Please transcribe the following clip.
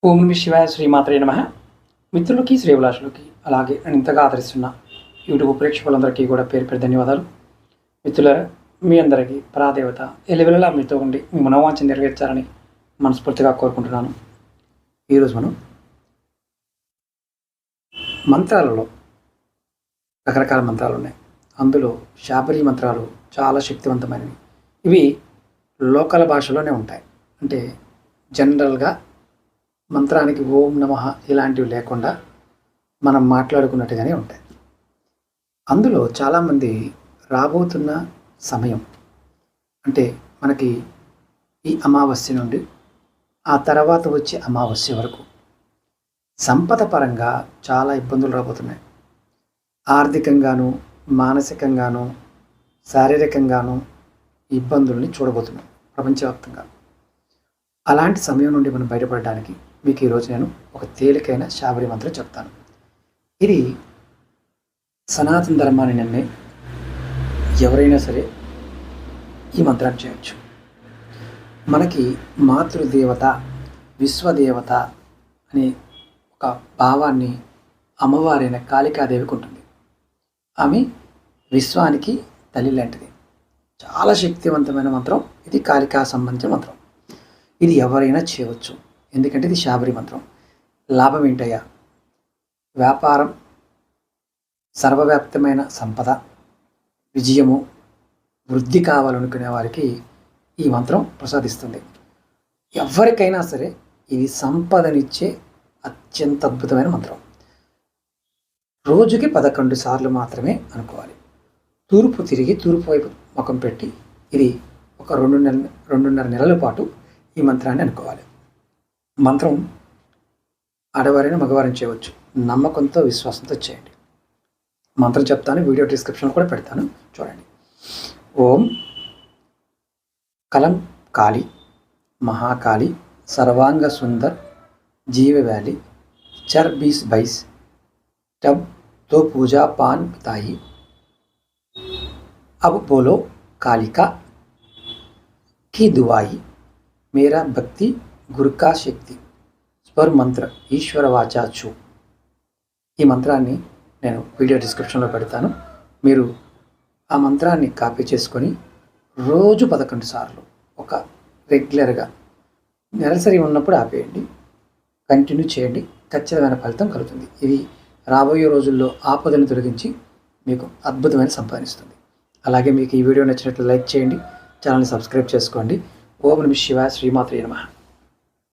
ఓం నమః శివాయ శ్రీమాత్రే నమః. మిత్రులకి శ్రేభిలాషులకి అలాగే నేను ఇంతగా ఆదరిస్తున్న యూట్యూబ్ ప్రేక్షకులందరికీ కూడా పేరు పేరు ధన్యవాదాలు. మిత్రులారా, మీ అందరికీ పరాదేవత ఎల్లవెల్లలా మీతో ఉండి మీ మనోవాంఛ నెరవేర్చాలని మనస్ఫూర్తిగా కోరుకుంటున్నాను. ఈరోజు మనం మంత్రాలలో రకరకాల మంత్రాలు ఉన్నాయి. అందులో శాబరీ మంత్రాలు చాలా శక్తివంతమైనవి. ఇవి లోకల్ భాషలోనే ఉంటాయి. అంటే జనరల్గా మంత్రానికి ఓం నమః ఇలాంటివి లేకుండా మనం మాట్లాడుకున్నట్టుగానే ఉంటాయి. అందులో చాలామంది రాబోతున్న సమయం అంటే మనకి ఈ అమావాస్య నుండి ఆ తర్వాత వచ్చే అమావాస్య వరకు సంపద పరంగా చాలా ఇబ్బందులు రాబోతున్నాయి. ఆర్థికంగాను, మానసికంగాను, శారీరకంగాను ఇబ్బందుల్ని చూడబోతున్నాం ప్రపంచవ్యాప్తంగా. అలాంటి సమయం నుండి మనం బయటపడడానికి మీకు ఈరోజు నేను ఒక తేలికైన శాబరీ మంత్రం చెప్తాను. ఇది సనాతన ధర్మాన్ని నమ్మే ఎవరైనా సరే ఈ మంత్రాన్ని చేయొచ్చు. మనకి మాతృదేవత, విశ్వదేవత అనే ఒక భావాన్ని అమ్మవారైన కాళికాదేవికి ఉంటుంది. ఆమె విశ్వానికి తల్లి లాంటిది. చాలా శక్తివంతమైన మంత్రం ఇది. కాళికా సంబంధించిన మంత్రం. ఇది ఎవరైనా చేయవచ్చు, ఎందుకంటే ఇది శాబరీ మంత్రం. లాభం ఏంటయ్యా? వ్యాపారం, సర్వవ్యాప్తమైన సంపద, విజయము, వృద్ధి కావాలనుకునే వారికి ఈ మంత్రం ప్రసాదిస్తుంది. ఎవరికైనా సరే ఇది సంపదనిచ్చే అత్యంత అద్భుతమైన మంత్రం. రోజుకి 11 సార్లు మాత్రమే అనుకోవాలి. తూర్పు తిరిగి తూర్పు వైపు ముఖం పెట్టి ఇది ఒక 2.5 నెలల పాటు ఈ మంత్రాన్ని అనుకోవాలి. మంత్రం ఆడవారైనా మగవారైనా చేయవచ్చు. నమ్మకంతో, విశ్వాసంతో చేయండి. మంత్రం చెప్తాను, వీడియో డిస్క్రిప్షన్లో కూడా పెడతాను, చూడండి. ఓం కలం కాళి మహాకాళి సర్వాంగ సుందర్ జీవ వ్యాలి చర్ 20 टब तो पूजा पान बताई। अब बोलो कालिका की दुआई, मेरा భక్తి గురుకా శక్తి స్వర్ మంత్ర ఈశ్వర వాచాచు. ఈ మంత్రాన్ని నేను వీడియో డిస్క్రిప్షన్లో పెడతాను. మీరు ఆ మంత్రాన్ని కాపీ చేసుకొని రోజు 11 సార్లు ఒక రెగ్యులర్గా నెలసరి ఉన్నప్పుడు ఆపేయండి, కంటిన్యూ చేయండి. ఖచ్చితమైన ఫలితం కలుగుతుంది. ఇది రాబోయే రోజుల్లో ఆపదను తొలగించి మీకు అద్భుతమైన సంపాదిస్తుంది. అలాగే మీకు ఈ వీడియో నచ్చినట్లు లైక్ చేయండి, ఛానల్ని సబ్స్క్రైబ్ చేసుకోండి. ఓం నమః శివాయ శ్రీమాత్రే నమః.